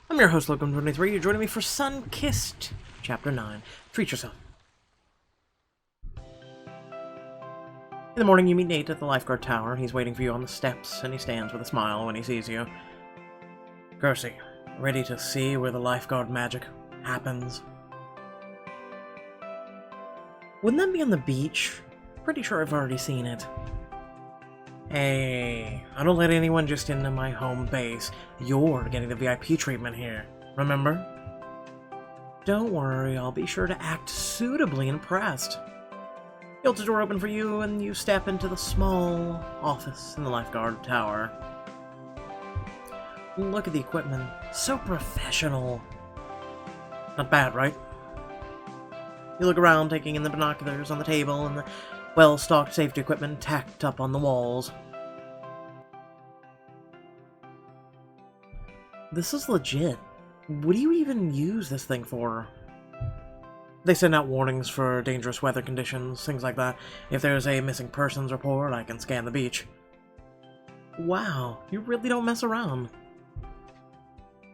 I'm your host, Logan23. You're joining me for Sunkissed, Chapter 9. Treat yourself. In the morning, you meet Nate at the Lifeguard Tower. He's waiting for you on the steps, and he stands with a smile when he sees you. Kersey, ready to see where the Lifeguard magic happens? Wouldn't that be on the beach? Pretty sure I've already seen it. Hey, I don't let anyone just into my home base. You're getting the VIP treatment here, remember? Don't worry, I'll be sure to act suitably impressed. He holds the door open for you, and you step into the small office in the Lifeguard Tower. Look at the equipment. So professional. Not bad, right? You look around, taking in the binoculars on the table and the well-stocked safety equipment tacked up on the walls. This is legit. What do you even use this thing for? They send out warnings for dangerous weather conditions, things like that. If there's a missing persons report, I can scan the beach. Wow, you really don't mess around.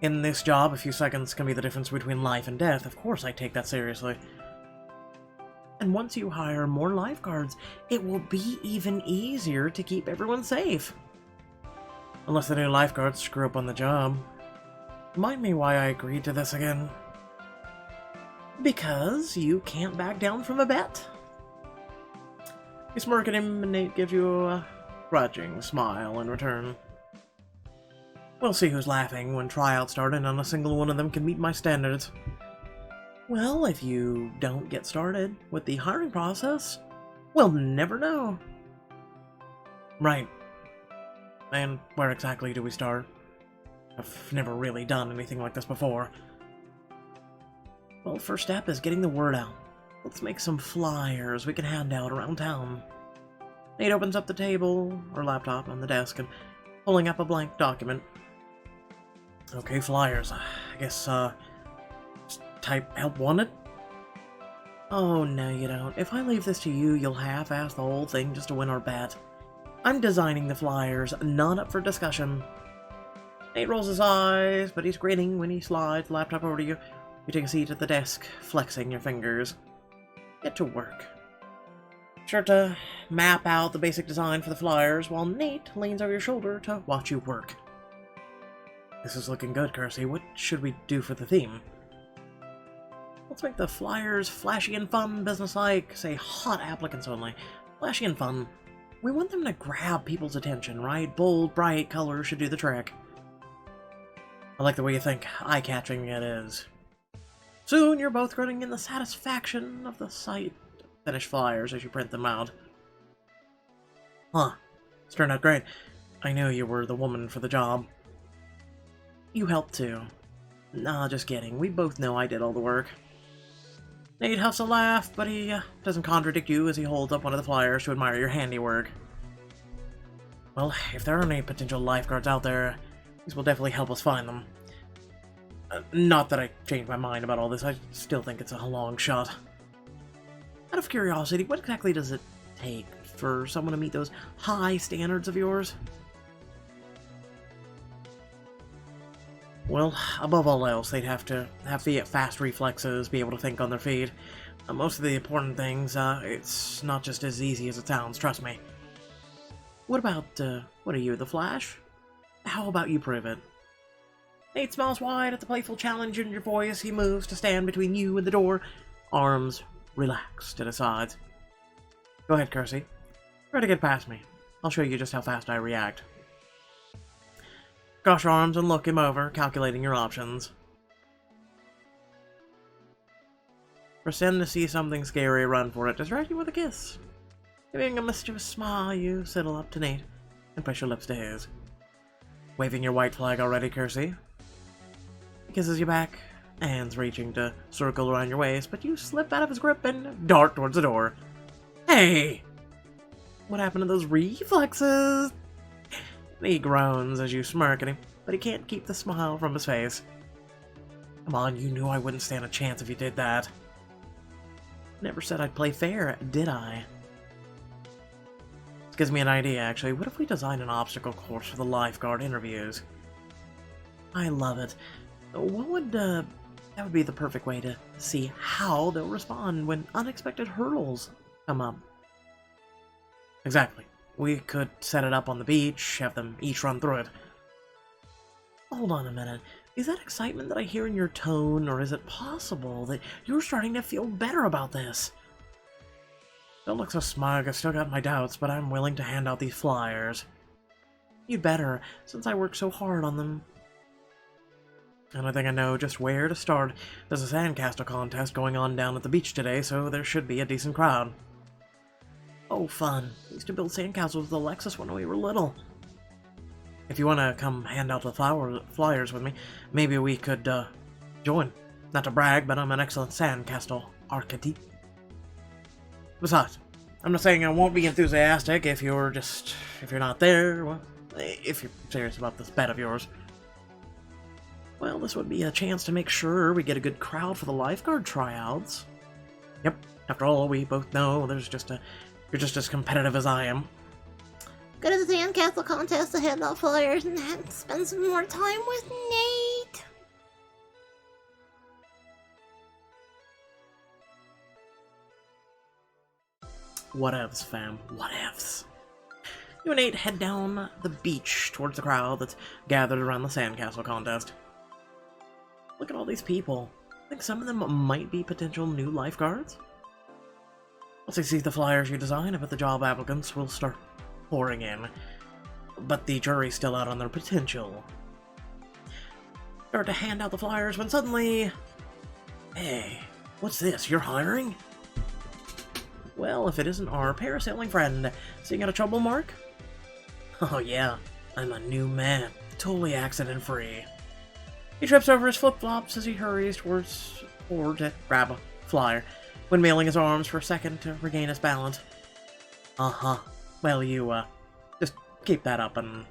In this job, a few seconds can be the difference between life and death. Of course I take that seriously. And once you hire more lifeguards, it will be even easier to keep everyone safe. Unless the new lifeguards screw up on the job. Remind me why I agreed to this again. Because you can't back down from a bet. You smirk at him and Nate gives you a grudging smile in return. We'll see who's laughing when tryouts start and not a single one of them can meet my standards. Well, if you don't get started with the hiring process, we'll never know. Right. And where exactly do we start? I've never really done anything like this before. Well, first step is getting the word out. Let's make some flyers we can hand out around town. Nate opens up the table, or laptop, on the desk and pulling up a blank document. Okay, flyers. I guess, type help wanted? Oh, no you don't. If I leave this to you, you'll half-ass the whole thing just to win our bet. I'm designing the flyers, not up for discussion. Nate rolls his eyes, but he's grinning when he slides the laptop over to you. You take a seat at the desk, flexing your fingers. Get to work. Sure to map out the basic design for the flyers, while Nate leans over your shoulder to watch you work. This is looking good, Kersey. What should we do for the theme? Let's make the flyers flashy and fun, businesslike, say hot applicants only. Flashy and fun. We want them to grab people's attention, right? Bold, bright colors should do the trick. I like the way you think eye-catching it is. Soon you're both grinning in the satisfaction of the sight of finished flyers as you print them out. Huh. It's turned out great. I knew you were the woman for the job. You helped too. Nah, just kidding. We both know I did all the work. Nate huffs a laugh, but he doesn't contradict you as he holds up one of the flyers to admire your handiwork. Well, if there are any potential lifeguards out there, these will definitely help us find them. Not that I changed my mind about all this, I still think it's a long shot. Out of curiosity, what exactly does it take for someone to meet those high standards of yours? Well, above all else, they'd have to have the fast reflexes, be able to think on their feet. Most of the important things, it's not just as easy as it sounds, trust me. What about, what are you, the Flash? How about you prove it? Nate smiles wide at the playful challenge in your voice. He moves to stand between you and the door, arms relaxed at his sides. Go ahead, Kersey. Try to get past me. I'll show you just how fast I react. Cross your arms and look him over, calculating your options. Pretend to see something scary, run for it, distract you with a kiss. Giving a mischievous smile, you sidle up to Nate and push your lips to his. Waving your white flag already, Kersey. He kisses you back, hands reaching to circle around your waist, but you slip out of his grip and dart towards the door. Hey! What happened to those reflexes? He groans as you smirk at him, but he can't keep the smile from his face. Come on, you knew I wouldn't stand a chance if you did that. Never said I'd play fair, did I? This gives me an idea, actually. What if we design an obstacle course for the lifeguard interviews? I love it. That would be the perfect way to see how they'll respond when unexpected hurdles come up. Exactly. We could set it up on the beach, have them each run through it. Hold on a minute. Is that excitement that I hear in your tone, or is it possible that you're starting to feel better about this? Don't look so smug, I've still got my doubts, but I'm willing to hand out these flyers. You'd better, since I worked so hard on them. And I think I know just where to start. There's a Sandcastle contest going on down at the beach today, so there should be a decent crowd. Oh, fun. We used to build sandcastles with Alexis when we were little. If you want to come hand out the flyers with me, maybe we could, join. Not to brag, but I'm an excellent Sandcastle architect. Besides, I'm not saying I won't be enthusiastic if you're not there, well, if you're serious about this bet of yours. Well, this would be a chance to make sure we get a good crowd for the Lifeguard tryouts. Yep, after all, we both know you're just as competitive as I am. Go to the Sandcastle contest to hand out flyers and spend some more time with Nate. Whatevs, fam. Whatevs. You and Nate head down the beach towards the crowd that's gathered around the Sandcastle contest. Look at all these people. I think some of them might be potential new lifeguards. Once they see the flyers you design, I bet the job applicants will start pouring in. But the jury's still out on their potential. Start to hand out the flyers when suddenly... Hey, what's this? You're hiring? Well, if it isn't our parasailing friend, seeing out a trouble mark? Oh yeah, I'm a new man, totally accident-free. He trips over his flip-flops as he hurries forward to grab a flyer, windmilling his arms for a second to regain his balance. Uh-huh. Well, you, just keep that up and...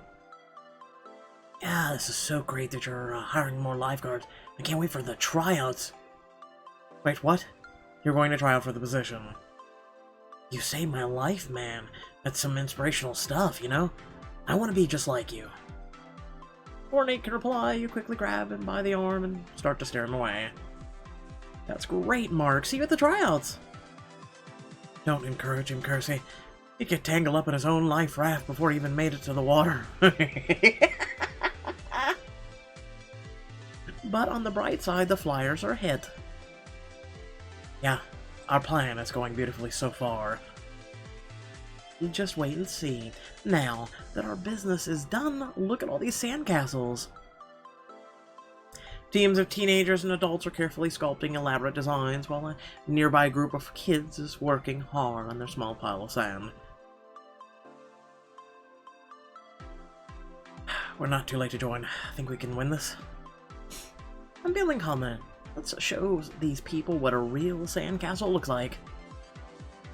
Yeah, this is so great that you're hiring more lifeguards. I can't wait for the tryouts. Wait, what? You're going to try out for the position. You saved my life, man. That's some inspirational stuff, you know? I want to be just like you. Before Nate can reply, you quickly grab him by the arm and start to steer him away. That's great, Mark. See you at the tryouts. Don't encourage him, Kersey. He'd get tangled up in his own life raft before he even made it to the water. But on the bright side, the flyers are a hit. Yeah, our plan is going beautifully so far. You just wait and see. Now that our business is done, look at all these sandcastles. Teams of teenagers and adults are carefully sculpting elaborate designs while a nearby group of kids is working hard on their small pile of sand. We're not too late to join. I think we can win this. I'm feeling confident. Let's show these people what a real sandcastle looks like.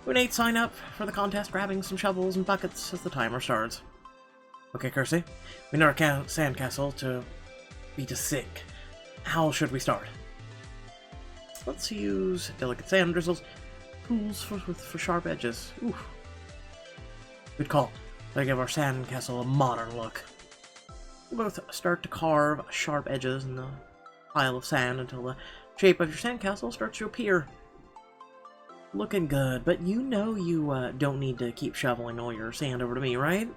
We Nate sign up for the contest, grabbing some shovels and buckets as the timer starts. Okay, Kersey, we know our sandcastle to be to sink. How should we start? Let's use delicate sand drizzles, tools for sharp edges. Ooh. Good call. Gotta give our sandcastle a modern look. We both start to carve sharp edges in the pile of sand until the shape of your sandcastle starts to appear. Looking good, but you know you don't need to keep shoveling all your sand over to me, right?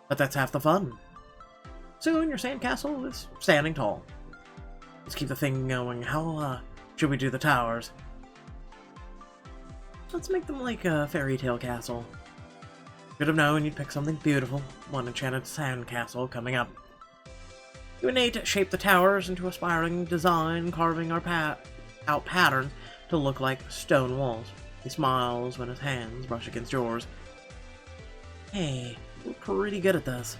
But that's half the fun. Soon your sandcastle is standing tall. Let's keep the thing going. How should we do the towers? Let's make them like a fairy tale castle. Should have known you'd pick something beautiful. One enchanted sandcastle coming up. You and Nate shape the towers into a spiraling design, carving our out patterns to look like stone walls. He smiles when his hands brush against yours. Hey, we're pretty good at this.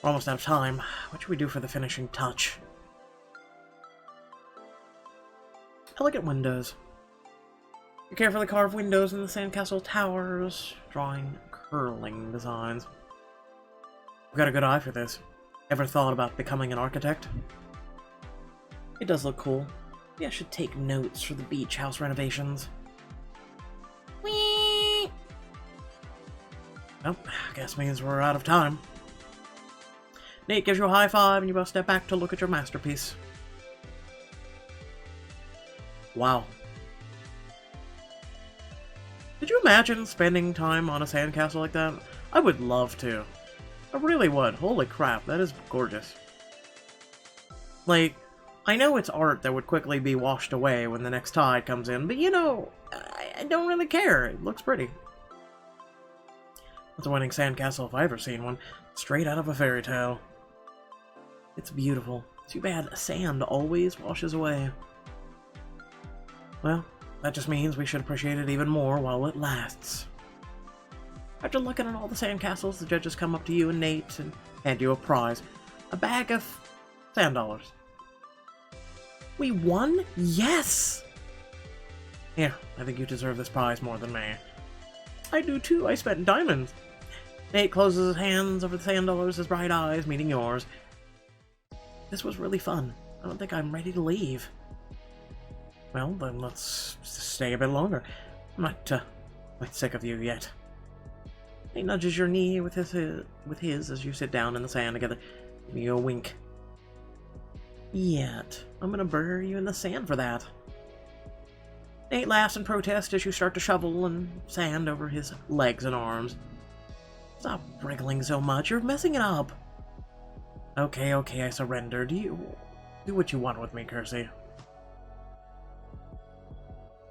We're almost out of time. What should we do for the finishing touch? Elegant windows. You carefully carve windows in the sandcastle towers, drawing curling designs. We've got a good eye for this. Ever thought about becoming an architect? It does look cool. Maybe I should take notes for the beach house renovations. Nate gives you a high five and you both step back to look at your masterpiece. Wow. Could you imagine spending time on a sandcastle like that? I would love to. I really would. Holy crap, that is gorgeous. Like, I know it's art that would quickly be washed away when the next tide comes in, but you know, I don't really care. It looks pretty. It's a winning sandcastle if I've ever seen one. Straight out of a fairy tale. It's beautiful. Too bad sand always washes away. Well, that just means we should appreciate it even more while it lasts. After looking at all the sandcastles, the judges come up to you and Nate and hand you a prize. A bag of sand dollars. We won? Yes! Here, I think you deserve this prize more than me. I do too, I spent diamonds. Nate closes his hands over the sand dollars, his bright eyes meeting yours. This was really fun. I don't think I'm ready to leave. Well, then let's stay a bit longer. I'm not quite sick of you yet. He nudges your knee with his as you sit down in the sand together. Give you a wink. Yet. I'm gonna bury you in the sand for that. Nate laughs in protest as you start to shovel and sand over his legs and arms. Stop wriggling so much, you're messing it up. Okay, I surrender. Do what you want with me, Kersey.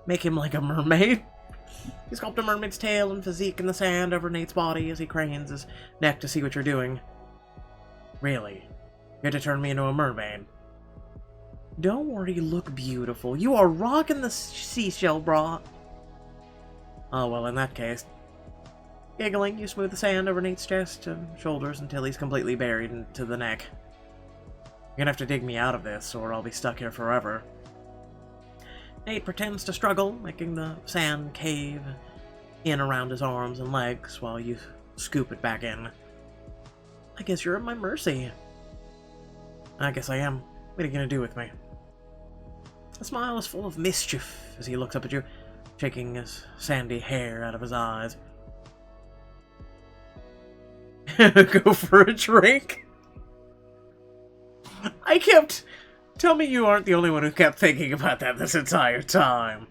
Make him like a mermaid. You sculpt a mermaid's tail and physique in the sand over Nate's body as he cranes his neck to see what you're doing. Really? You're to turn me into a mermaid? Don't worry, you look beautiful. You are rocking the seashell bra. Oh, well, in that case. Giggling, you smooth the sand over Nate's chest and shoulders until he's completely buried into the neck. You're gonna have to dig me out of this, or I'll be stuck here forever. Nate pretends to struggle, making the sand cave in around his arms and legs while you scoop it back in. I guess you're at my mercy. I guess I am. What are you gonna do with me? The smile is full of mischief as he looks up at you, shaking his sandy hair out of his eyes. Go for a drink? Tell me you aren't the only one who kept thinking about that this entire time.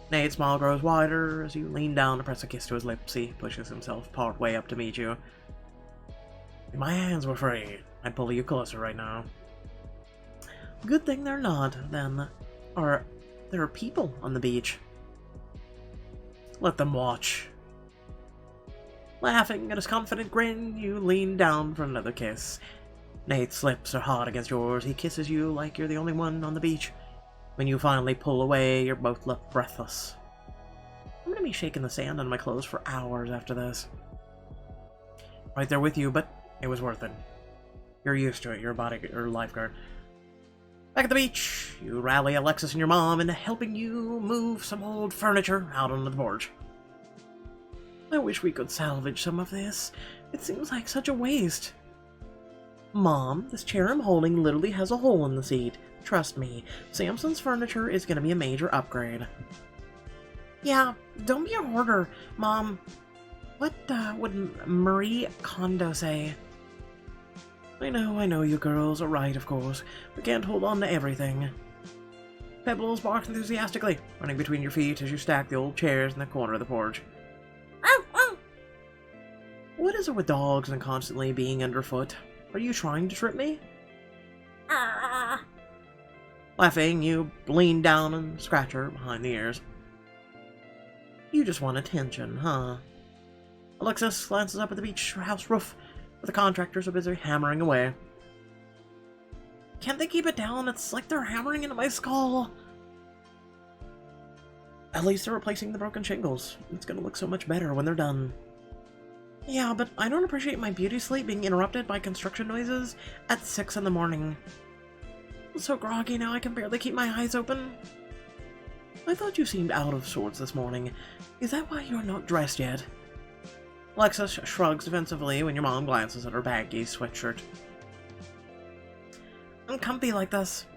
Nate's smile grows wider as you lean down to press a kiss to his lips. He pushes himself part way up to meet you. If my hands were free, I'd pull you closer right now. Good thing they're not, then. Or there are people on the beach. Let them watch. Laughing at his confident grin, you lean down for another kiss. Nate's lips are hot against yours. He kisses you like you're the only one on the beach. When you finally pull away, you're both left breathless. I'm gonna be shaking the sand on my clothes for hours after this. Right there with you, but it was worth it. You're used to it, you're a lifeguard. Back at the beach, you rally Alexis and your mom into helping you move some old furniture out onto the porch. I wish we could salvage some of this. It seems like such a waste. Mom, this chair I'm holding literally has a hole in the seat. Trust me, Samson's furniture is going to be a major upgrade. Yeah, don't be a hoarder, Mom. What would Marie Kondo say? I know you girls are right, of course. We can't hold on to everything. Pebbles barks enthusiastically, running between your feet as you stack the old chairs in the corner of the porch. What is it with dogs and constantly being underfoot? Are you trying to trip me? Laughing, you lean down and scratch her behind the ears. You just want attention, huh? Alexis glances up at the beach house roof, where the contractors are busy hammering away. Can't they keep it down? It's like they're hammering into my skull. At least they're replacing the broken shingles. It's gonna look so much better when they're done. Yeah, but I don't appreciate my beauty sleep being interrupted by construction noises at 6 in the morning. I'm so groggy now I can barely keep my eyes open. I thought you seemed out of sorts this morning. Is that why you're not dressed yet? Alexis shrugs defensively when your mom glances at her baggy sweatshirt. I'm comfy like this.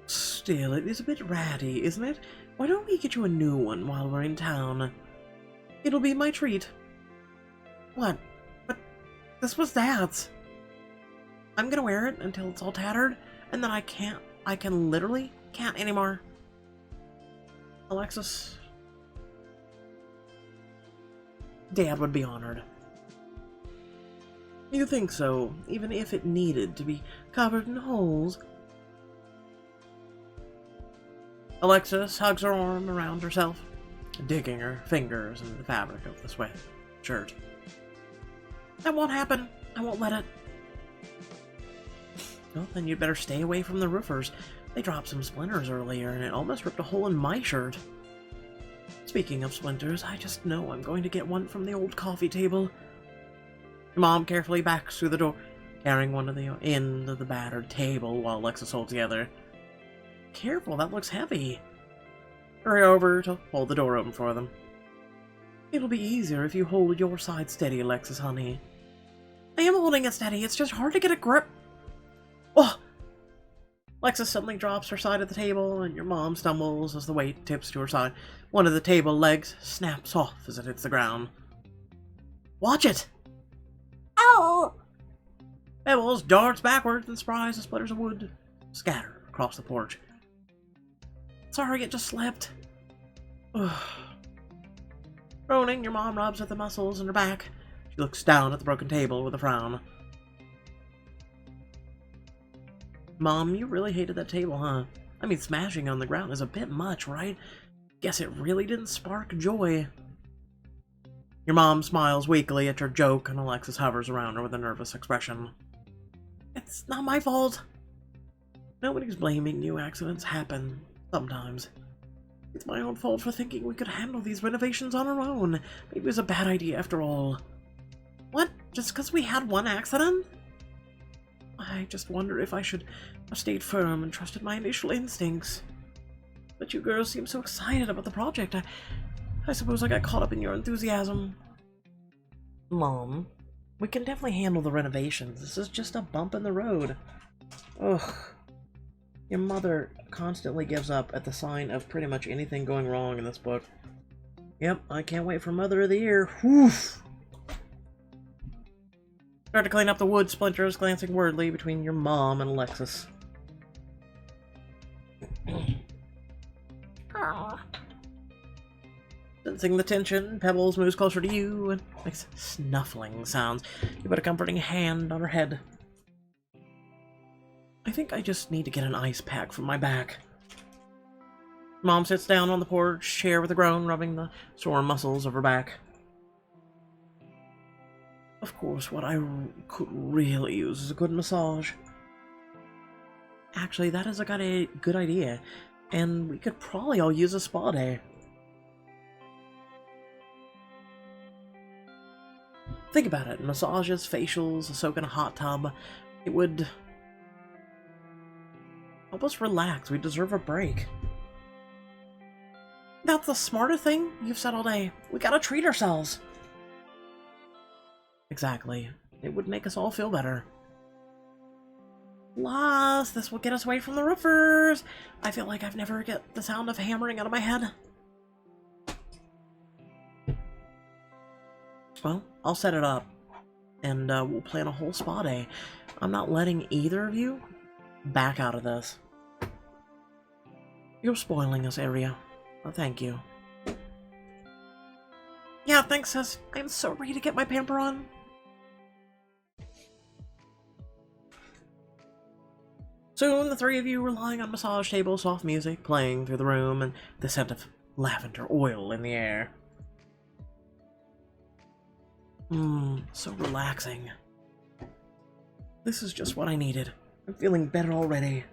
Still, it is a bit ratty, isn't it? Why don't we get you a new one while we're in town? It'll be my treat. What? This was Dad's. I'm gonna wear it until it's all tattered, and then I can literally can't anymore. Alexis. Dad would be honored. You think so, even if it needed to be covered in holes? Alexis hugs her arm around herself, digging her fingers into the fabric of the sweatshirt. That won't happen. I won't let it. Well, then you'd better stay away from the roofers. They dropped some splinters earlier, and it almost ripped a hole in my shirt. Speaking of splinters, I just know I'm going to get one from the old coffee table. Mom carefully backs through the door, carrying one of the end of the battered table while Alexis holds the other. Careful, that looks heavy. Hurry over to hold the door open for them. It'll be easier if you hold your side steady, Alexis, honey. I am holding it steady, it's just hard to get a grip. Oh! Alexis suddenly drops her side of the table, and your mom stumbles as the weight tips to her side. One of the table legs snaps off as it hits the ground. Watch it! Ow! Pebbles darts backwards and sprays the splinters of wood scatter across the porch. Sorry, it just slipped. Groaning, your mom rubs at the muscles in her back. She looks down at the broken table with a frown. Mom, you really hated that table, huh? I mean, smashing on the ground is a bit much, right? Guess it really didn't spark joy. Your mom smiles weakly at your joke, and Alexis hovers around her with a nervous expression. It's not my fault. Nobody's blaming you. Accidents happen. Sometimes. It's my own fault for thinking we could handle these renovations on our own. Maybe it was a bad idea after all. What? Just because we had one accident? I just wonder if I should have stayed firm and trusted my initial instincts. But you girls seem so excited about the project. I suppose I got caught up in your enthusiasm. Mom, we can definitely handle the renovations. This is just a bump in the road. Ugh. Your mother constantly gives up at the sign of pretty much anything going wrong in this book. Yep, I can't wait for Mother of the Year. Whew! Start to clean up the wood splinters, glancing wordly between your mom and Alexis. Sensing the tension, Pebbles moves closer to you and makes snuffling sounds. You put a comforting hand on her head. I think I just need to get an ice pack from my back. Mom sits down on the porch chair with a groan, rubbing the sore muscles of her back. Of course, what I could really use is a good massage. Actually, that is a good idea, and we could probably all use a spa day. Think about it. Massages, facials, a soak in a hot tub. It would help us relax. We deserve a break. That's the smartest thing you've said all day. We gotta treat ourselves. Exactly. It would make us all feel better. Plus, this will get us away from the roofers. I feel like I've never get the sound of hammering out of my head. Well, I'll set it up, and we'll plan a whole spa day. I'm not letting either of you back out of this. You're spoiling us, Aria. Oh, thank you. Yeah, thanks, sis. I'm so ready to get my pamper on. Soon, the three of you were lying on a massage table, soft music playing through the room, and the scent of lavender oil in the air. So relaxing. This is just what I needed. I'm feeling better already.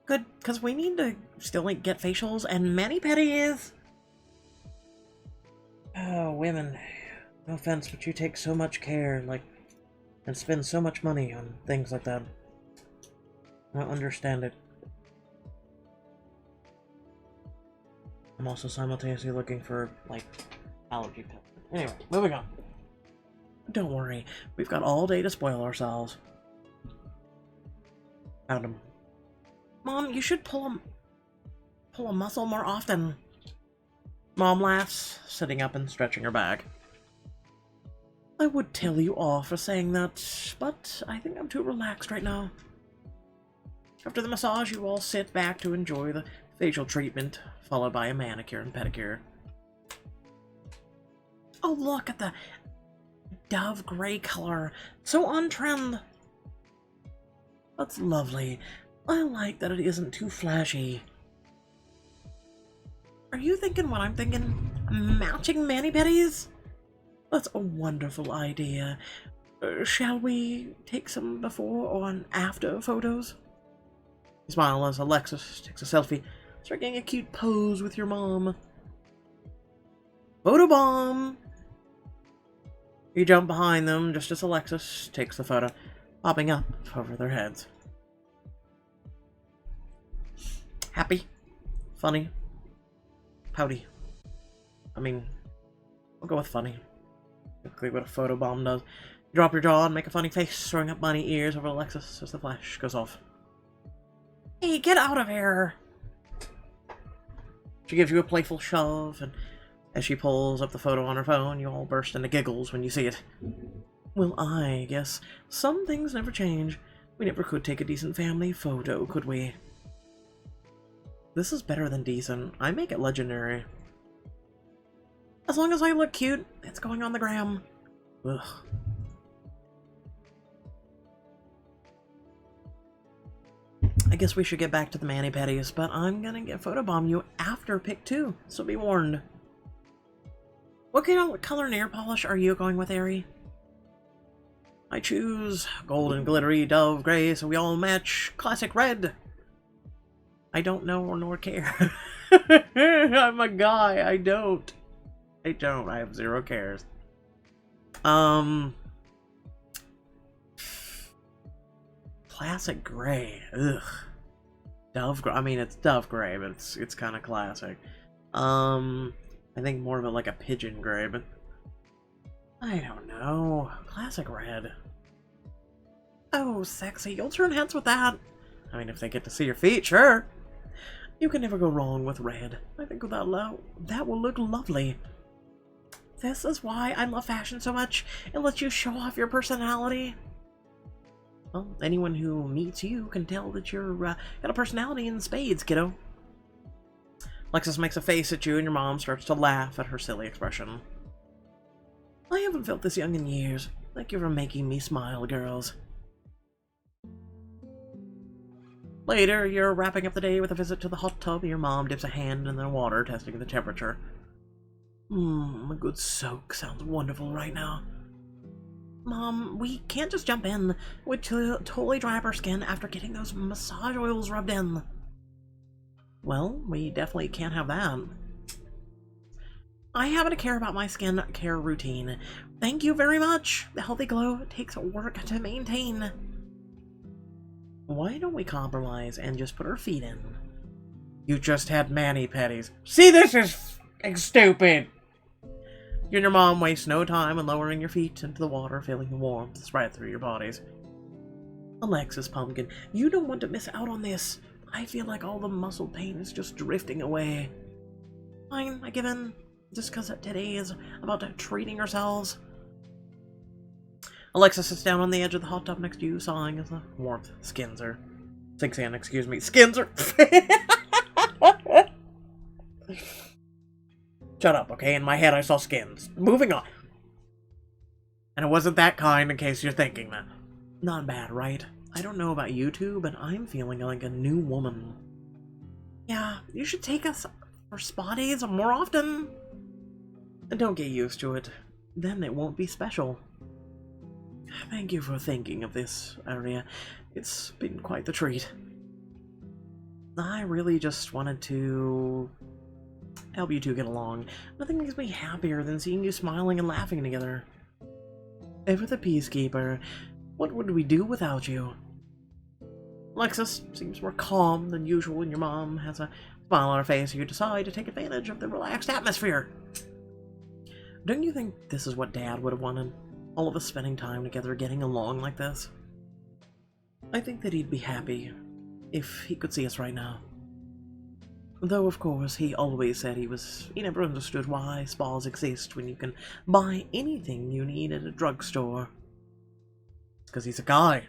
Good, because we need to still get facials and mani-pedis. Oh, women. No offense, but you take so much care, and spend so much money on things like that. I don't understand it. I'm also simultaneously looking for, allergy pills. Anyway, moving on. Don't worry, we've got all day to spoil ourselves. Found him. Mom, you should pull a muscle more often. Mom laughs, sitting up and stretching her back. I would tell you off for saying that, but I think I'm too relaxed right now. After the massage, you all sit back to enjoy the facial treatment, followed by a manicure and pedicure. Oh, look at the dove gray color. So on trend. That's lovely. I like that it isn't too flashy. Are you thinking what I'm thinking? Matching mani-pedis? That's a wonderful idea. Shall we take some before or after photos? You smile as Alexis takes a selfie, striking a cute pose with your mom. Photobomb! You jump behind them just as Alexis takes the photo, popping up over their heads. Happy? Funny? Pouty? I mean, we'll go with funny. Typically what a photobomb does. You drop your jaw and make a funny face, throwing up bunny ears over Alexis as the flash goes off. Hey, get out of here! She gives you a playful shove, and as she pulls up the photo on her phone, you all burst into giggles when you see it. Well, I guess some things never change. We never could take a decent family photo, could we? This is better than decent. I make it legendary. As long as I look cute, it's going on the gram. Ugh. I guess we should get back to the mani-pedis, but I'm gonna get photobomb you after pick 2, so be warned. What kind of color nail polish are you going with, Ari? I choose golden glittery dove gray, so we all match classic red. I don't know nor care. I'm a guy. I don't. I have 0 cares. Classic gray. Ugh. Dove gray. I mean, it's dove gray, but it's kind of classic. I think more of it like a pigeon gray, but I don't know. Classic red. Oh, sexy. You'll turn heads with that. I mean, if they get to see your feet, sure. You can never go wrong with red. I think that will look lovely. This is why I love fashion so much. It lets you show off your personality. Well, anyone who meets you can tell that you're got a personality in spades, kiddo. Alexis makes a face at you and your mom starts to laugh at her silly expression. I haven't felt this young in years. Thank you for making me smile, girls. Later, you're wrapping up the day with a visit to the hot tub. Your mom dips a hand in the water, testing the temperature. A good soak sounds wonderful right now. Mom, we can't just jump in. We'd totally dry up our skin after getting those massage oils rubbed in. Well, we definitely can't have that. I happen to care about my skin care routine. Thank you very much. The healthy glow takes work to maintain. Why don't we compromise and just put our feet in? You just had mani-pedis. See, this is stupid. You and your mom waste no time in lowering your feet into the water, feeling the warmth spread through your bodies. Alexis Pumpkin, you don't want to miss out on this. I feel like all the muscle pain is just drifting away. Fine, I give in. Just because today is about treating ourselves. Alexa sits down on the edge of the hot tub next to you, sighing as the warmth sinks in, skins her. Shut up, okay? In my head I saw skins. Moving on. And it wasn't that kind, in case you're thinking that. Not bad, right? I don't know about you two, but I'm feeling like a new woman. Yeah, you should take us for spa days more often. And don't get used to it. Then it won't be special. Thank you for thinking of this, Aria. It's been quite the treat. I really just wanted to help you two get along. Nothing makes me happier than seeing you smiling and laughing together. Ever the peacekeeper, what would we do without you? Alexis seems more calm than usual, and your mom has a smile on her face, so you decide to take advantage of the relaxed atmosphere. Don't you think this is what Dad would have wanted? All of us spending time together, getting along like this? I think that he'd be happy if he could see us right now. Though, of course, he always said he never understood why spas exist when you can buy anything you need at a drugstore. It's because he's a guy.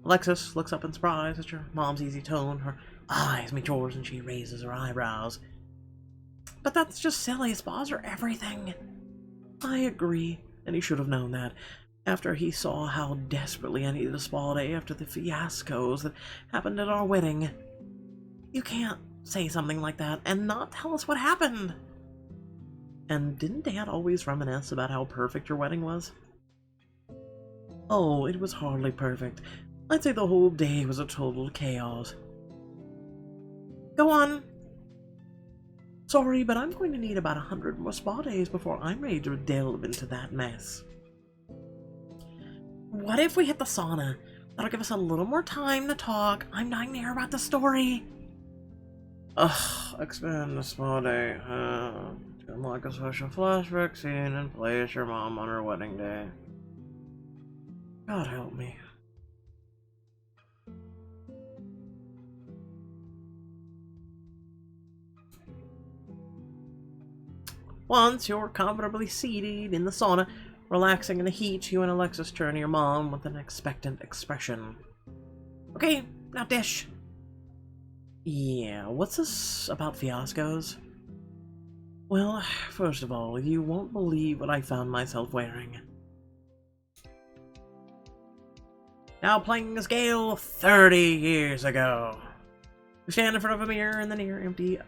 Alexis looks up in surprise at your mom's easy tone. Her eyes meet yours and she raises her eyebrows. But that's just silly. Spas are everything. I agree, and he should have known that. After he saw how desperately I needed a spa day after the fiascos that happened at our wedding. You can't say something like that and not tell us what happened. And didn't Dad always reminisce about how perfect your wedding was? Oh, it was hardly perfect. I'd say the whole day was a total chaos. Go on. Sorry, but I'm going to need about 100 more spa days before I'm ready to delve into that mess. What if we hit the sauna? That'll give us a little more time to talk. I'm dying to hear about the story. Ugh, expand the spa day. To unlock a special flashback scene and play as your mom on her wedding day. God help me. Once you're comfortably seated in the sauna, relaxing in the heat, you and Alexis turn to your mom with an expectant expression. Okay, now dish. Yeah, what's this about fiascos? Well, first of all, you won't believe what I found myself wearing. Now playing a scale 30 years ago. You stand in front of a mirror in the near-empty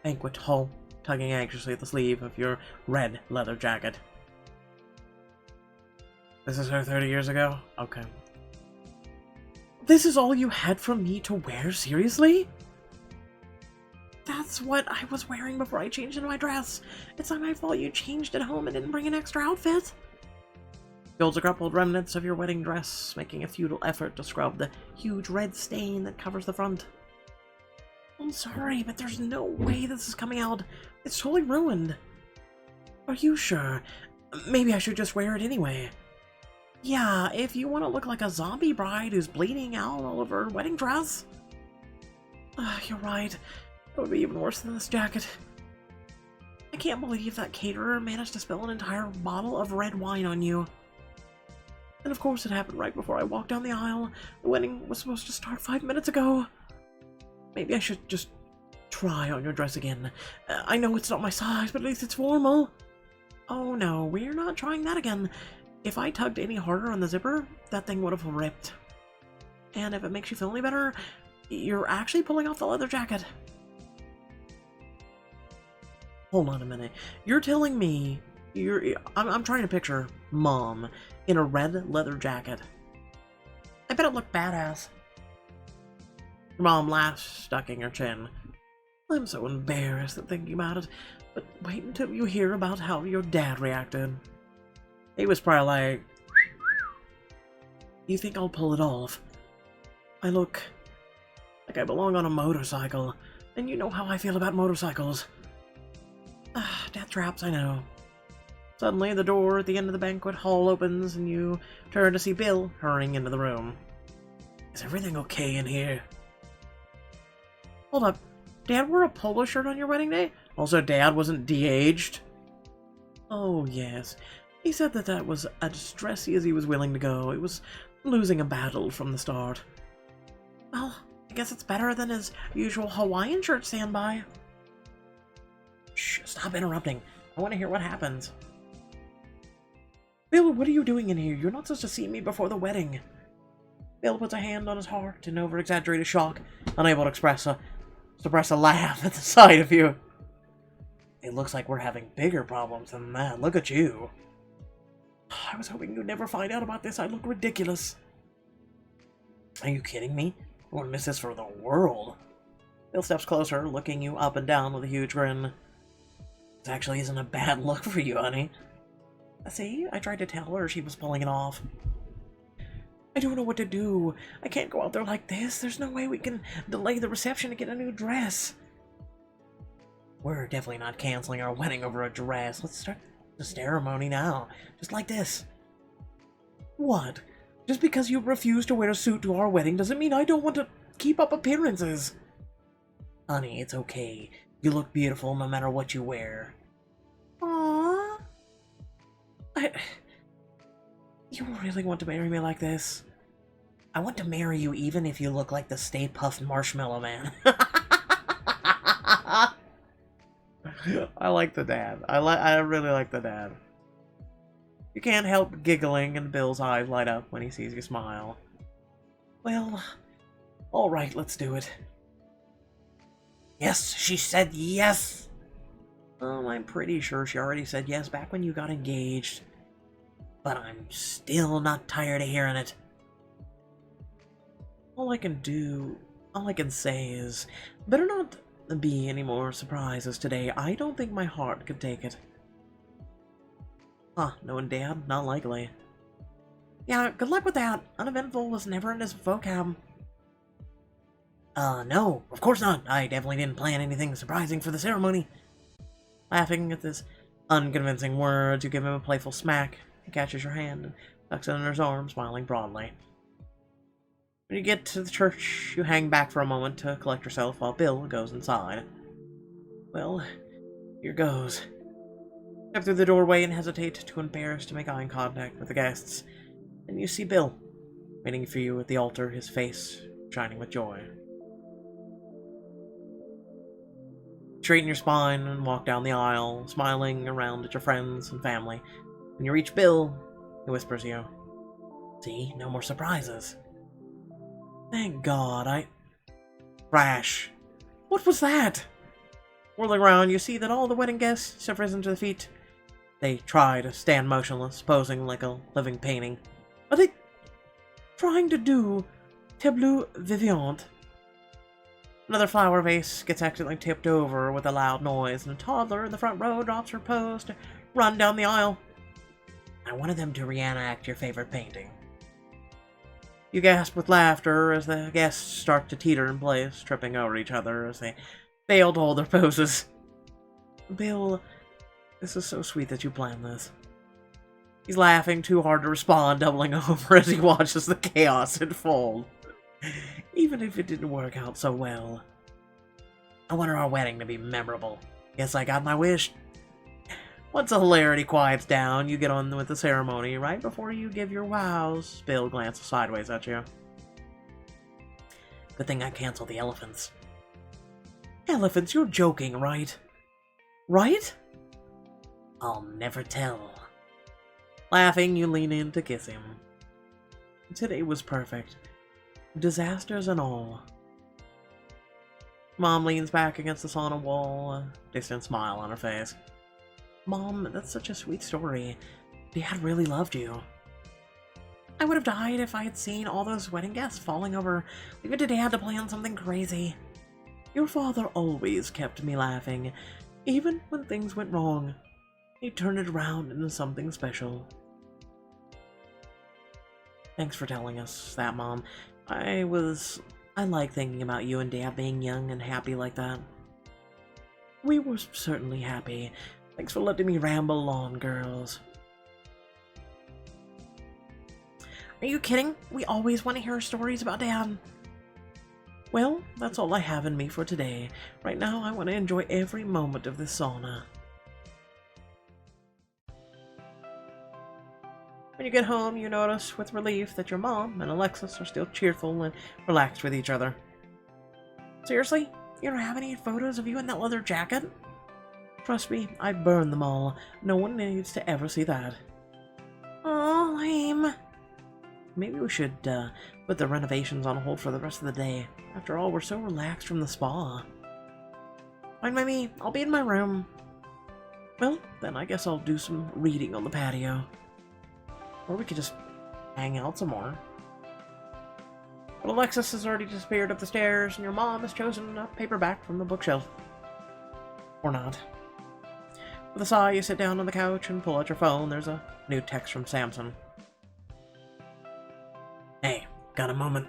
banquet hall, tugging anxiously at the sleeve of your red leather jacket. This is her 30 years ago? Okay. This is all you had for me to wear? Seriously? That's what I was wearing before I changed into my dress. It's not my fault you changed at home and didn't bring an extra outfit. Holds the crumpled remnants of your wedding dress, making a futile effort to scrub the huge red stain that covers the front. I'm sorry, but there's no way this is coming out. It's totally ruined. Are you sure? Maybe I should just wear it anyway. Yeah, if you want to look like a zombie bride who's bleeding out all over her wedding dress. You're right. That would be even worse than this jacket. I can't believe that caterer managed to spill an entire bottle of red wine on you. And of course it happened right before I walked down the aisle. The wedding was supposed to start 5 minutes ago. Maybe I should just try on your dress again. I know it's not my size, but at least it's formal. Oh no, we're not trying that again. If I tugged any harder on the zipper, that thing would have ripped. And if it makes you feel any better, you're actually pulling off the leather jacket. Hold on a minute. You're telling me I'm trying to picture Mom in a red leather jacket. I bet it looked badass. Your mom laughs, ducking her chin. I'm so embarrassed at thinking about it, but wait until you hear about how your dad reacted. He was probably like, you think I'll pull it off? I look like I belong on a motorcycle, and you know how I feel about motorcycles. Death traps, I know. Suddenly, the door at the end of the banquet hall opens, and you turn to see Bill hurrying into the room. Is everything okay in here? Hold up. Dad wore a polo shirt on your wedding day? Also, Dad wasn't de-aged? Oh, yes. He said that was as dressy as he was willing to go. It was losing a battle from the start. Well, I guess it's better than his usual Hawaiian shirt standby. Shh, stop interrupting. I want to hear what happens. Bill, what are you doing in here? You're not supposed to see me before the wedding. Bill puts a hand on his heart in over-exaggerated shock, unable to suppress a laugh at the sight of you. It looks like we're having bigger problems than that. Look at you. I was hoping you'd never find out about this. I look ridiculous. Are you kidding me? I wouldn't miss this for the world. Bill steps closer, looking you up and down with a huge grin. This actually isn't a bad look for you, honey. See, I tried to tell her she was pulling it off. I don't know what to do. I can't go out there like this. There's no way we can delay the reception to get a new dress. We're definitely not canceling our wedding over a dress. Let's start the ceremony now. Just like this. What? Just because you refuse to wear a suit to our wedding doesn't mean I don't want to keep up appearances. Honey, it's okay. You look beautiful no matter what you wear. Aww. You really want to marry me like this? I want to marry you even if you look like the Stay Puft Marshmallow Man. I like the dad. I really like the dad. You can't help giggling, and Bill's eyes light up when he sees you smile. Well, alright, let's do it. Yes, she said yes! I'm pretty sure she already said yes back when you got engaged. But I'm still not tired of hearing it. All I can say is, better not be any more surprises today. I don't think my heart could take it. Huh, knowing Dad? Not likely. Yeah, good luck with that. Uneventful was never in his vocab. No, of course not. I definitely didn't plan anything surprising for the ceremony. Laughing at this unconvincing words, you give him a playful smack. He catches your hand and tucks it under his arm, smiling broadly. When you get to the church, you hang back for a moment to collect yourself while Bill goes inside. Well, here goes. Step through the doorway and hesitate, too embarrassed to make eye contact with the guests. And you see Bill, waiting for you at the altar, his face shining with joy. Straighten your spine and walk down the aisle, smiling around at your friends and family. When you reach Bill, he whispers you, "See, no more surprises." Thank God, Crash. What was that? Whirling around, you see that all the wedding guests have risen to their feet. They try to stand motionless, posing like a living painting. Are they trying to do tableau vivant? Another flower vase gets accidentally tipped over with a loud noise, and a toddler in the front row drops her pose to run down the aisle. I wanted them to reenact your favorite painting. You gasp with laughter as the guests start to teeter in place, tripping over each other as they fail to hold their poses. Bill, this is so sweet that you planned this. He's laughing too hard to respond, doubling over as he watches the chaos unfold. Even if it didn't work out so well. I wanted our wedding to be memorable. Guess I got my wish. Once the hilarity quiets down, you get on with the ceremony. Right before you give your vows, Bill glances sideways at you. Good thing I canceled the elephants. Elephants? You're joking, right? Right? I'll never tell. Laughing, you lean in to kiss him. Today was perfect. Disasters and all. Mom leans back against the sauna wall, a distant smile on her face. Mom, that's such a sweet story. Dad really loved you. I would have died if I had seen all those wedding guests falling over, leaving to Dad to plan something crazy. Your father always kept me laughing, even when things went wrong. He turned it around into something special. Thanks for telling us that, Mom. I like thinking about you and Dad being young and happy like that. We were certainly happy. Thanks for letting me ramble on, girls. Are you kidding? We always want to hear stories about Dad. Well, that's all I have in me for today. Right now, I want to enjoy every moment of this sauna. When you get home, you notice with relief that your mom and Alexis are still cheerful and relaxed with each other. Seriously? You don't have any photos of you in that leather jacket? Trust me, I burned them all. No one needs to ever see that. Aw, lame. Maybe we should put the renovations on hold for the rest of the day. After all, we're so relaxed from the spa. Fine by me. I'll be in my room. Well, then I guess I'll do some reading on the patio. Or we could just hang out some more. But Alexis has already disappeared up the stairs, and your mom has chosen a paperback from the bookshelf. Or not. With a sigh, you sit down on the couch and pull out your phone. There's a new text from Samson. Hey, got a moment?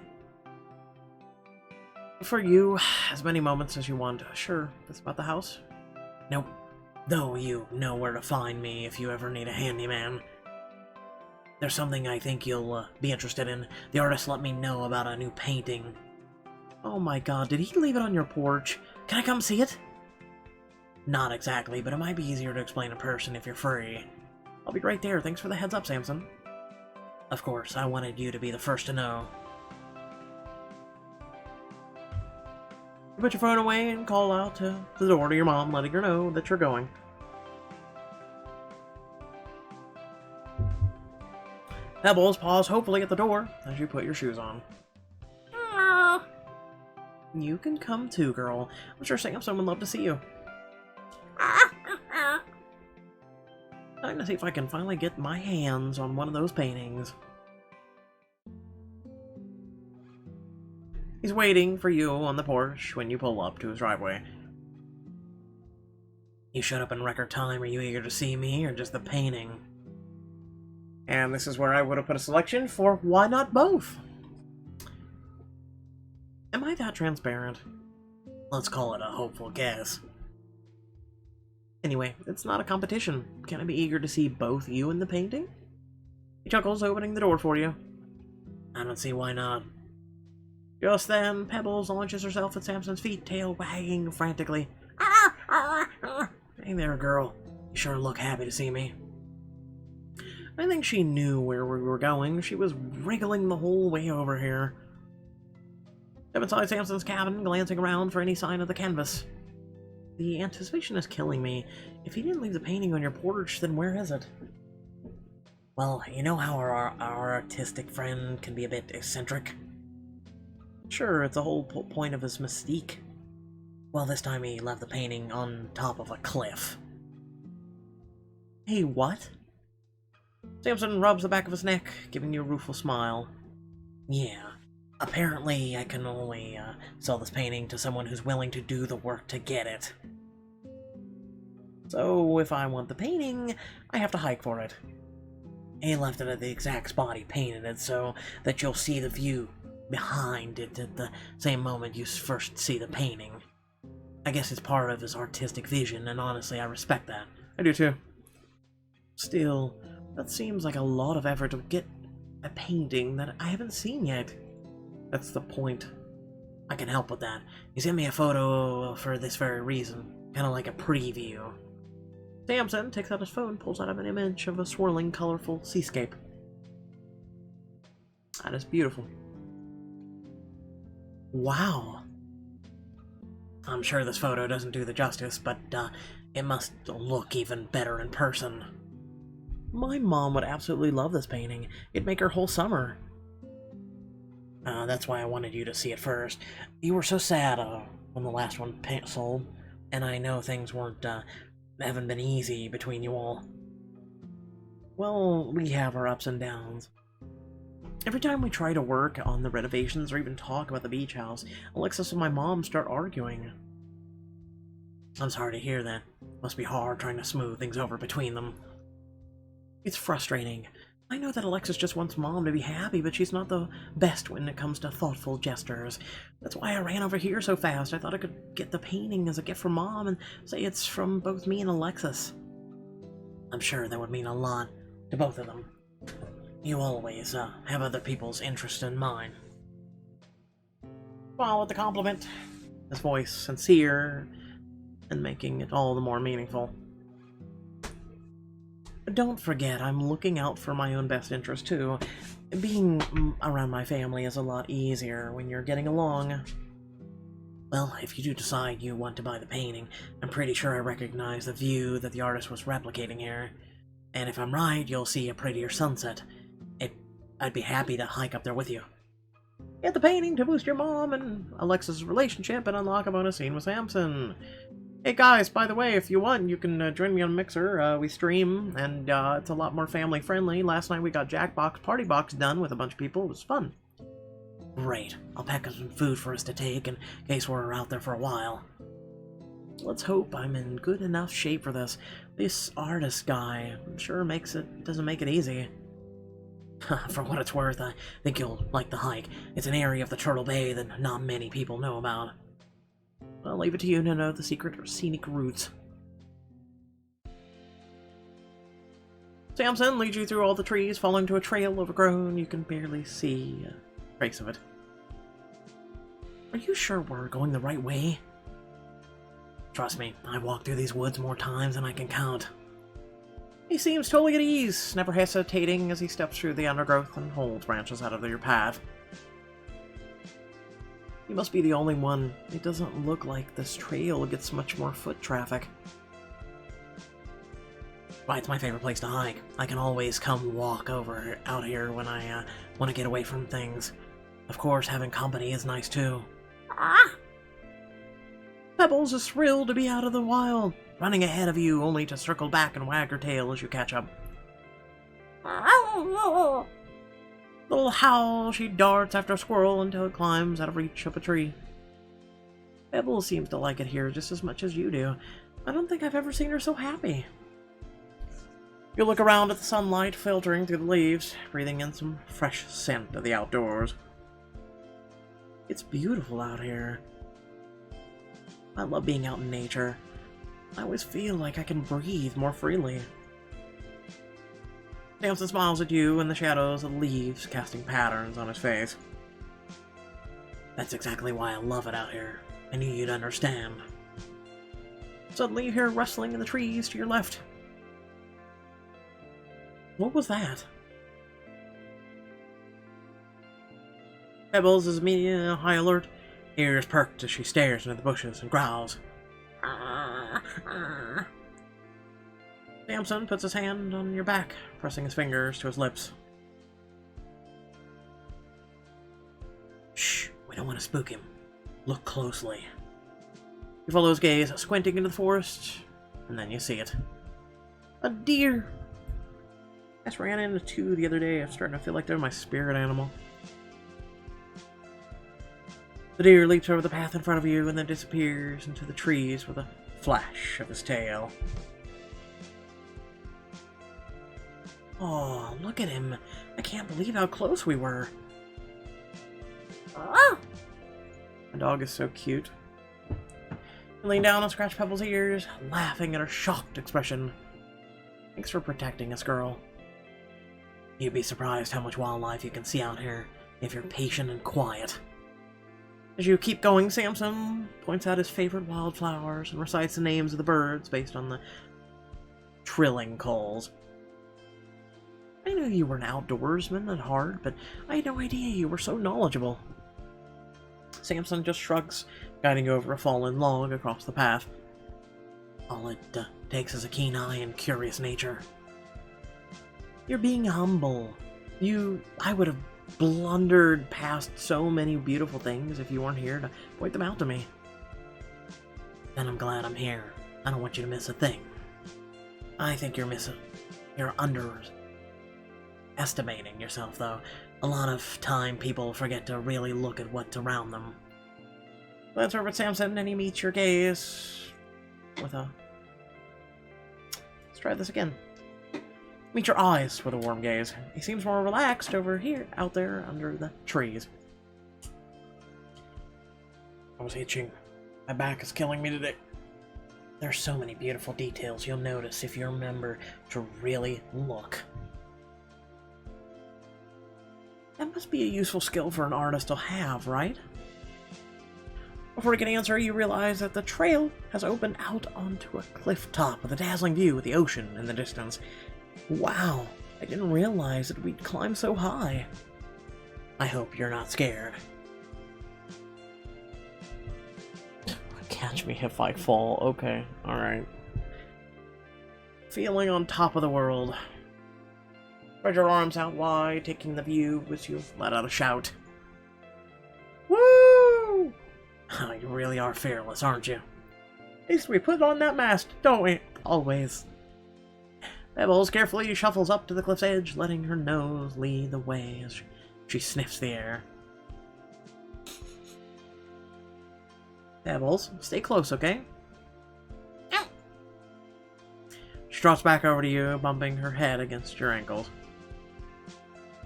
For you, as many moments as you want. Sure, this about the house? Nope. Though you know where to find me if you ever need a handyman. There's something I think you'll be interested in. The artist let me know about a new painting. Oh my god, did he leave it on your porch? Can I come see it? Not exactly, but it might be easier to explain in person if you're free. I'll be right there. Thanks for the heads up, Samson. Of course, I wanted you to be the first to know. You put your phone away and call out to the door to your mom, letting her know that you're going. Pebbles paws hopefully at the door as you put your shoes on. You can come too, girl. I'm sure Samson would love to see you. I'm gonna see if I can finally get my hands on one of those paintings. He's waiting for you on the porch when you pull up to his driveway. You showed up in record time. Are you eager to see me or just the painting? And this is where I would have put a selection for why not both? Am I that transparent? Let's call it a hopeful guess. Anyway, it's not a competition. Can I be eager to see both you and the painting? He chuckles, opening the door for you. I don't see why not. Just then, Pebbles launches herself at Samson's feet, tail wagging frantically. Hey there, girl. You sure look happy to see me. I think she knew where we were going. She was wriggling the whole way over here. Step inside Samson's cabin, glancing around for any sign of the canvas. The anticipation is killing me. If he didn't leave the painting on your porch, then where is it? Well, you know how our artistic friend can be a bit eccentric? Sure, it's the whole point of his mystique. Well, this time he left the painting on top of a cliff. Hey, what? Samson rubs the back of his neck, giving you a rueful smile. Yeah, apparently I can only sell this painting to someone who's willing to do the work to get it. So if I want the painting, I have to hike for it. He left it at the exact spot he painted it so that you'll see the view behind it at the same moment you first see the painting. I guess it's part of his artistic vision, and honestly, I respect that. I do too. Still, that seems like a lot of effort to get a painting that I haven't seen yet. That's the point. I can help with that. He sent me a photo for this very reason. Kind of like a preview. Samson takes out his phone, pulls out an image of a swirling, colorful seascape. That is beautiful. Wow. I'm sure this photo doesn't do the justice, but it must look even better in person. My mom would absolutely love this painting. It'd make her whole summer. That's why I wanted you to see it first. You were so sad when the last one sold, and I know things haven't been easy between you all. Well, we have our ups and downs. Every time we try to work on the renovations or even talk about the beach house, Alexis and my mom start arguing. I'm sorry to hear that. Must be hard trying to smooth things over between them. It's frustrating. I know that Alexis just wants Mom to be happy, but she's not the best when it comes to thoughtful gestures. That's why I ran over here so fast. I thought I could get the painting as a gift from Mom and say it's from both me and Alexis. I'm sure that would mean a lot to both of them. You always have other people's interest in mind. Follow the compliment. His voice sincere and making it all the more meaningful. But don't forget, I'm looking out for my own best interest too. Being around my family is a lot easier when you're getting along. Well, if you do decide you want to buy the painting, I'm pretty sure I recognize the view that the artist was replicating here. And if I'm right, you'll see a prettier sunset. I'd be happy to hike up there with you. Get the painting to boost your mom and Alexis' relationship and unlock a bonus scene with Samson. Hey guys, by the way, if you want, you can join me on Mixer. We stream, and it's a lot more family-friendly. Last night we got Jackbox Party Box done with a bunch of people. It was fun. Great. I'll pack up some food for us to take in case we're out there for a while. Let's hope I'm in good enough shape for this. This artist guy sure doesn't make it easy. For what it's worth, I think you'll like the hike. It's an area of the Turtle Bay that not many people know about. I'll leave it to you to know the secret or scenic routes. Samson leads you through all the trees, falling to a trail overgrown. You can barely see a trace of it. Are you sure we're going the right way? Trust me, I've walked through these woods more times than I can count. He seems totally at ease, never hesitating as he steps through the undergrowth and holds branches out of your path. You must be the only one. It doesn't look like this trail gets much more foot traffic. Why, it's my favorite place to hike. I can always come walk out here when I want to get away from things. Of course, having company is nice too. Ah! Pebbles is thrilled to be out of the wild, running ahead of you only to circle back and wag her tail as you catch up. Little howl, she darts after a squirrel until it climbs out of reach of a tree. Pebbles seems to like it here just as much as you do. I don't think I've ever seen her so happy. You look around at the sunlight filtering through the leaves, breathing in some fresh scent of the outdoors. It's beautiful out here. I love being out in nature. I always feel like I can breathe more freely. Samson smiles at you in the shadows of the leaves, casting patterns on his face. That's exactly why I love it out here. I knew you'd understand. Suddenly you hear rustling in the trees to your left. What was that? Pebbles is immediately on high alert, ears perked as she stares into the bushes and growls. Samson puts his hand on your back, pressing his fingers to his lips. Shh, we don't want to spook him. Look closely. You follow his gaze, squinting into the forest, and then you see it. A deer! I just ran into two the other day. I'm starting to feel like they're my spirit animal. The deer leaps over the path in front of you and then disappears into the trees with a flash of his tail. Oh, look at him. I can't believe how close we were. Ah! My dog is so cute. I lean down and scratch Pebbles' ears, laughing at her shocked expression. Thanks for protecting us, girl. You'd be surprised how much wildlife you can see out here if you're patient and quiet. As you keep going, Samson points out his favorite wildflowers and recites the names of the birds based on the trilling calls. I knew you were an outdoorsman at heart, but I had no idea you were so knowledgeable. Samson just shrugs, guiding you over a fallen log across the path. All it takes is a keen eye and curious nature. You're being humble. I would have blundered past so many beautiful things if you weren't here to point them out to me. Then I'm glad I'm here. I don't want you to miss a thing. I think you're underestimating yourself, though. A lot of time people forget to really look at what's around them. Glance over at Samson and he meets your gaze with a... Let's try this again. Meet your eyes with a warm gaze. He seems more relaxed out there under the trees. I was itching. My back is killing me today. There's so many beautiful details you'll notice if you remember to really look. That must be a useful skill for an artist to have, right? Before you can answer, you realize that the trail has opened out onto a cliff top with a dazzling view of the ocean in the distance. Wow, I didn't realize that we'd climb so high. I hope you're not scared. Catch me if I fall. Okay, alright. Feeling on top of the world. Spread your arms out wide, taking the view as you let out a shout. Woo! You really are fearless, aren't you? At least we put on that mask, don't we? Always. Pebbles carefully shuffles up to the cliff's edge, letting her nose lead the way as she sniffs the air. Pebbles, stay close, okay? Ow. She trots back over to you, bumping her head against your ankles.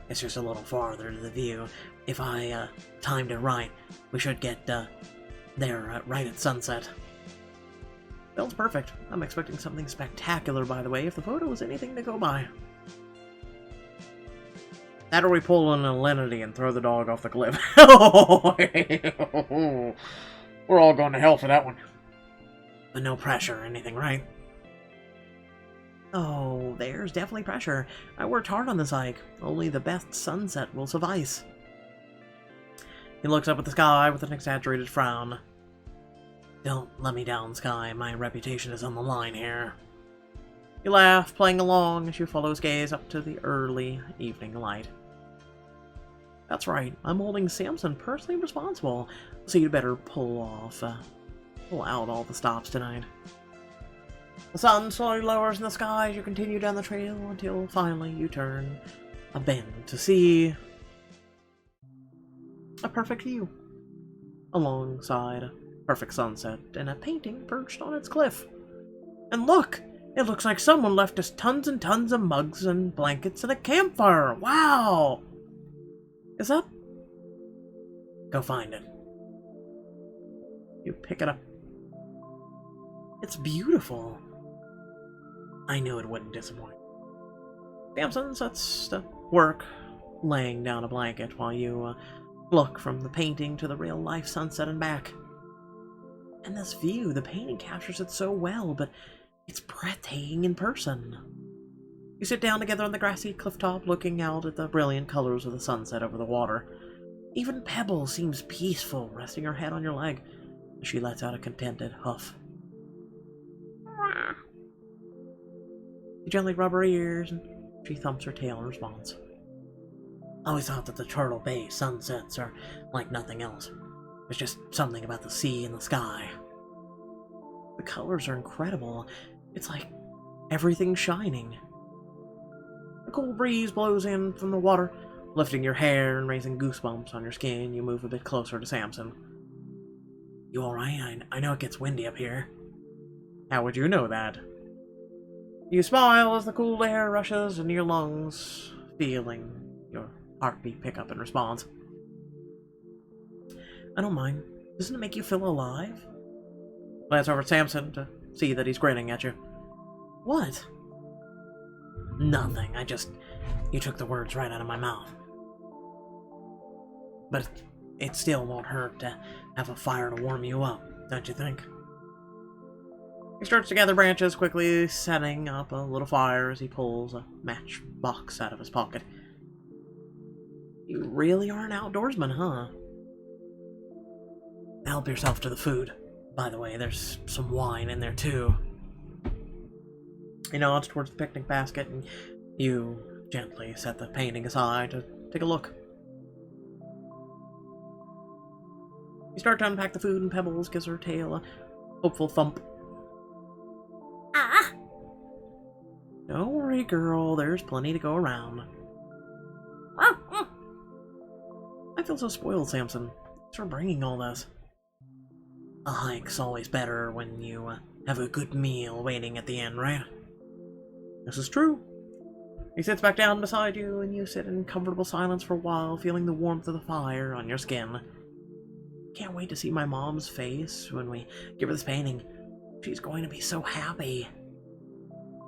It's just a little farther to the view. If I timed it right, we should get there right at sunset. Feels perfect. I'm expecting something spectacular, by the way, if the photo was anything to go by. That or we pull an Alinity and throw the dog off the cliff. We're all going to hell for that one. But no pressure or anything, right? Oh, there's definitely pressure. I worked hard on this hike. Only the best sunset will suffice. He looks up at the sky with an exaggerated frown. Don't let me down, Sky. My reputation is on the line here. You laugh, playing along as you follow his gaze up to the early evening light. That's right, I'm holding Samson personally responsible, so you'd better pull out all the stops tonight. The sun slowly lowers in the sky as you continue down the trail until finally you turn a bend to see a perfect view alongside a perfect sunset and a painting perched on its cliff. And look! It looks like someone left us tons and tons of mugs and blankets and a campfire! Wow! Is that... Go find it. You pick it up. It's beautiful. I knew it wouldn't disappoint. Samson sets to work, laying down a blanket while you look from the painting to the real-life sunset and back. And this view, the painting captures it so well, but it's breathtaking in person. You sit down together on the grassy clifftop, looking out at the brilliant colors of the sunset over the water. Even Pebble seems peaceful, resting her head on your leg as she lets out a contented huff. You gently rub her ears, and she thumps her tail in response. I always thought that the Turtle Bay sunsets are like nothing else. There's just something about the sea and the sky. The colors are incredible. It's like everything's shining. A cool breeze blows in from the water, lifting your hair and raising goosebumps on your skin. You move a bit closer to Samson. You alright? I know it gets windy up here. How would you know that? You smile as the cool air rushes into your lungs, feeling your heartbeat pick up in response. I don't mind. Doesn't it make you feel alive? Glance over at Samson to see that he's grinning at you. What? Nothing. You took the words right out of my mouth. But it still won't hurt to have a fire to warm you up, don't you think? He starts to gather branches, quickly setting up a little fire as he pulls a matchbox out of his pocket. You really are an outdoorsman, huh? Help yourself to the food. By the way, there's some wine in there too. He nods towards the picnic basket, and you gently set the painting aside to take a look. You start to unpack the food, and Pebbles gives her tail a hopeful thump. Ah! Don't worry, girl. There's plenty to go around. I feel so spoiled, Samson. Thanks for bringing all this. A hike's always better when you have a good meal waiting at the end, right? This is true. He sits back down beside you, and you sit in comfortable silence for a while, feeling the warmth of the fire on your skin. Can't wait to see my mom's face when we give her this painting. She's going to be so happy.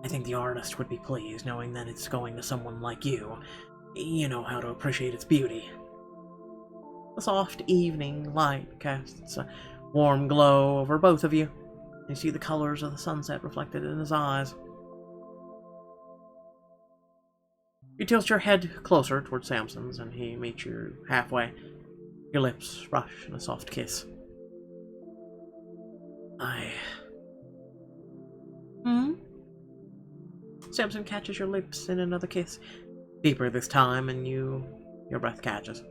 I think the artist would be pleased knowing that it's going to someone like you. You know how to appreciate its beauty. The soft evening light casts a warm glow over both of you. You see the colors of the sunset reflected in his eyes. You tilt your head closer towards Samson's, and he meets you halfway. Your lips brush in a soft kiss. Samson catches your lips in another kiss, deeper this time, and your breath catches.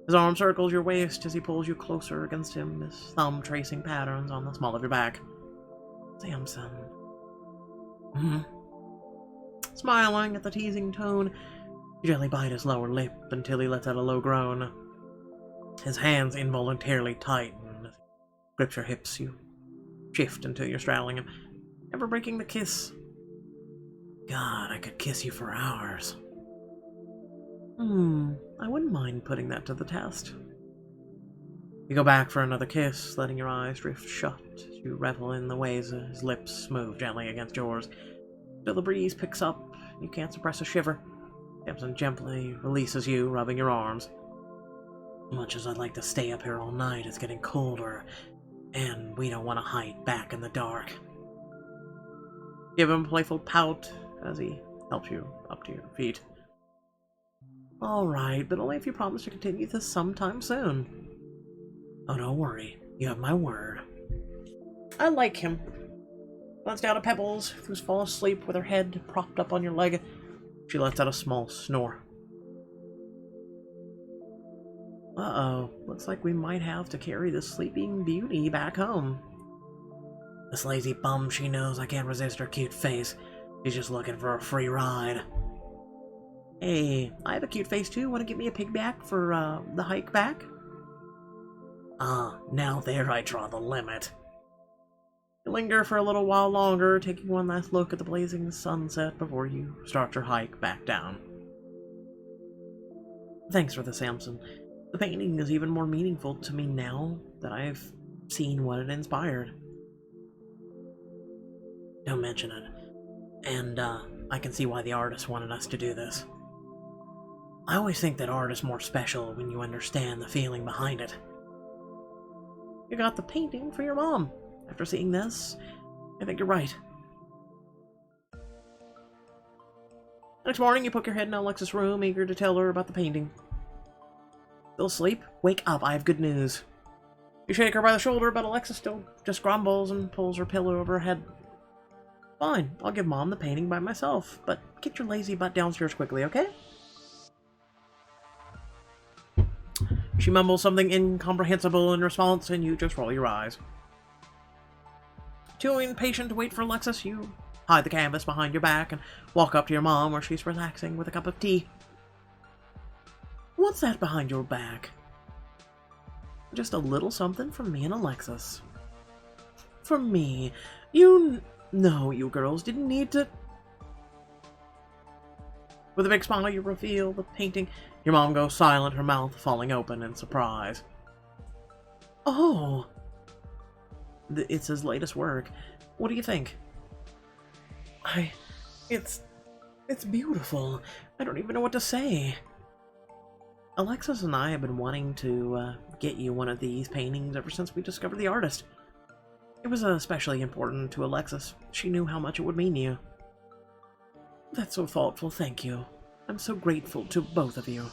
His arm circles your waist as he pulls you closer against him, his thumb tracing patterns on the small of your back. Samson. Smiling at the teasing tone, you gently bite his lower lip until he lets out a low groan. His hands involuntarily tighten as he grips your hips. You shift until you're straddling him, never breaking the kiss. God, I could kiss you for hours. I wouldn't mind putting that to the test. You go back for another kiss, letting your eyes drift shut as you revel in the ways his lips move gently against yours. Till the breeze picks up, you can't suppress a shiver. Samson gently releases you, rubbing your arms. Much as I'd like to stay up here all night, it's getting colder. And we don't want to hide back in the dark. Give him a playful pout as he helps you up to your feet. Alright, but only if you promise to continue this sometime soon. Oh, don't worry. You have my word. I like him. Glanced down at Pebbles, who's fallen asleep with her head propped up on your leg. She lets out a small snore. Uh-oh. Looks like we might have to carry this sleeping beauty back home. This lazy bum, she knows I can't resist her cute face. She's just looking for a free ride. Hey, I have a cute face too. Want to give me a piggyback for, the hike back? Now there I draw the limit. You linger for a little while longer, taking one last look at the blazing sunset before you start your hike back down. Thanks for the Samson. The painting is even more meaningful to me now that I've seen what it inspired. Don't mention it. And, I can see why the artist wanted us to do this. I always think that art is more special when you understand the feeling behind it. You got the painting for your mom. After seeing this, I think you're right. Next morning, you poke your head in Alexa's room, eager to tell her about the painting. Still asleep? Wake up, I have good news. You shake her by the shoulder, but Alexa still just grumbles and pulls her pillow over her head. Fine, I'll give Mom the painting by myself, but get your lazy butt downstairs quickly, okay? She mumbles something incomprehensible in response, and you just roll your eyes. Too impatient to wait for Alexis, you hide the canvas behind your back and walk up to your mom where she's relaxing with a cup of tea. What's that behind your back? Just a little something from me and Alexis. From me. No, you girls didn't need to... With a big smile, you reveal the painting. Your mom goes silent, her mouth falling open in surprise. Oh! It's his latest work. What do you think? It's beautiful. I don't even know what to say. Alexis and I have been wanting to get you one of these paintings ever since we discovered the artist. It was especially important to Alexis. She knew how much it would mean to you. That's so thoughtful, thank you. I'm so grateful to both of you.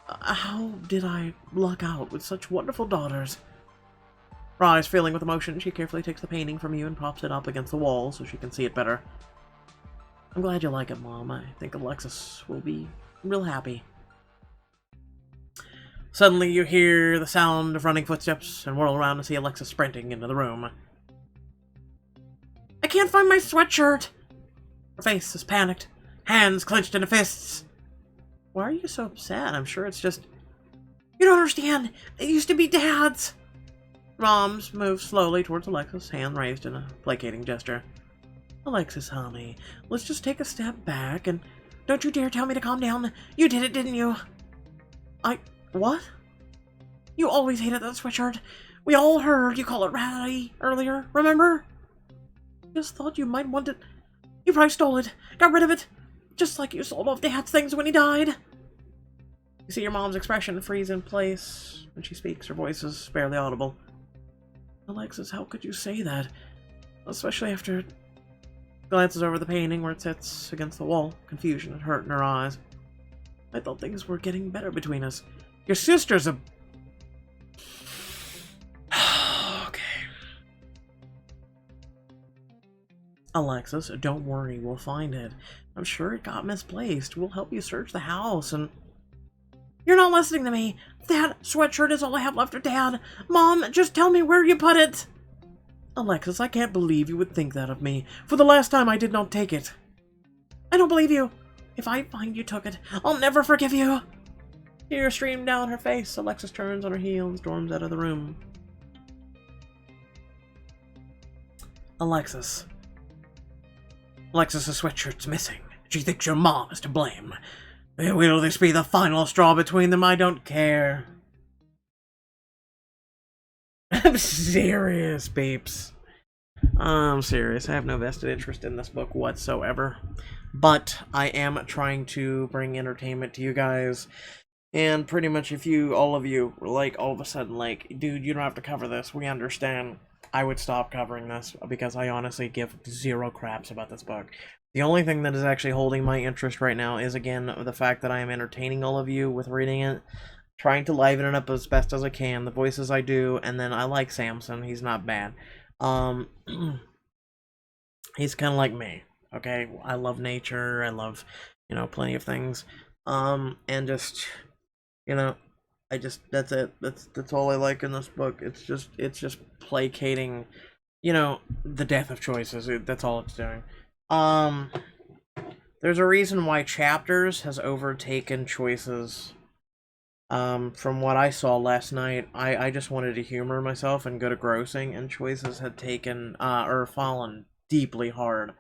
How did I luck out with such wonderful daughters? Her eyes filling with emotion, she carefully takes the painting from you and props it up against the wall so she can see it better. I'm glad you like it, Mom. I think Alexis will be real happy. Suddenly you hear the sound of running footsteps and whirl around to see Alexis sprinting into the room. I can't find my sweatshirt! Her face is panicked, hands clenched into fists. Why are you so upset? I'm sure it's just... You don't understand! It used to be Dad's! Mom's moves slowly towards Alexis, hand raised in a placating gesture. Alexis, honey, let's just take a step back and... Don't you dare tell me to calm down! You did it, didn't you? What? You always hated that sweatshirt. We all heard you call it ratty earlier, remember? Just thought you might want it. You probably stole it, got rid of it, just like you sold off Dad's things when he died. You see your mom's expression freeze in place when she speaks. Her voice is barely audible. Alexis, how could you say that? Especially after... Glances over the painting where it sits against the wall, confusion and hurt in her eyes. I thought things were getting better between us. Your sister's a... Okay. Alexis, don't worry, we'll find it. I'm sure it got misplaced. We'll help you search the house and... You're not listening to me! That sweatshirt is all I have left of Dad! Mom, just tell me where you put it! Alexis, I can't believe you would think that of me. For the last time, I did not take it. I don't believe you. If I find you took it, I'll never forgive you. Tears stream down her face. Alexis turns on her heel and storms out of the room. Alexis, the sweatshirt's missing. She thinks your mom is to blame. Will this be the final straw between them? I don't care. I'm serious, peeps. I'm serious. I have no vested interest in this book whatsoever. But I am trying to bring entertainment to you guys. And pretty much if all of you were like, all of a sudden, like, dude, you don't have to cover this, we understand, I would stop covering this, because I honestly give zero craps about this book. The only thing that is actually holding my interest right now is, again, the fact that I am entertaining all of you with reading it, trying to liven it up as best as I can, the voices I do, and then I like Samson, he's not bad. He's kind of like me, okay? I love nature, I love, plenty of things, and just, you know, that's it. That's all I like in this book. It's just placating, the death of choices. That's all it's doing. Um, there's a reason why chapters has overtaken choices. From what I saw last night, I just wanted to humor myself and go to grossing, and choices had taken or fallen deeply hard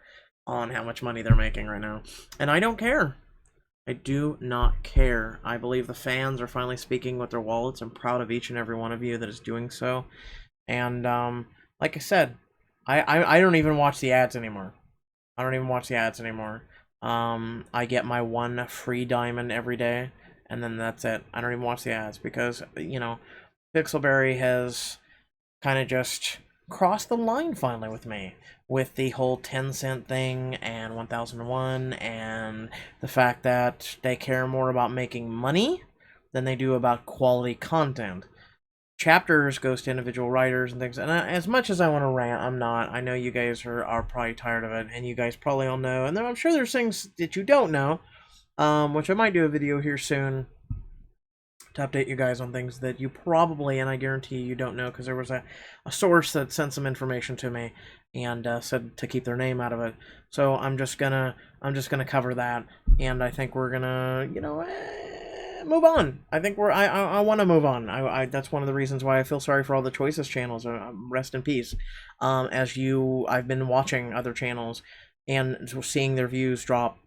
on how much money they're making right now, and I don't care. I do not care. I believe the fans are finally speaking with their wallets. I'm proud of each and every one of you that is doing so. And like I said, I don't even watch the ads anymore. I don't even watch the ads anymore. I get my one free diamond every day, and then that's it. I don't even watch the ads because, Pixelberry has kind of just crossed the line finally with me, with the whole 10-cent thing and 1001, and the fact that they care more about making money than they do about quality content. Chapters goes to individual writers and things, and as much as I want to rant, I'm not. I know you guys are probably tired of it, and you guys probably all know, and I'm sure there's things that you don't know, which I might do a video here soon to update you guys on things that you probably, and I guarantee you don't know, because there was a source that sent some information to me and said to keep their name out of it. So I'm just gonna cover that, and I think we're gonna move on. I think I want to move on. That's one of the reasons why I feel sorry for all the Choices channels. Rest in peace. I've been watching other channels and seeing their views drop.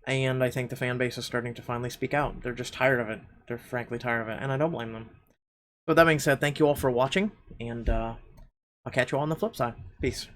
And I think the fan base is starting to finally speak out. They're just tired of it. They're frankly tired of it, and I don't blame them. So with that being said, thank you all for watching, and I'll catch you all on the flip side. Peace.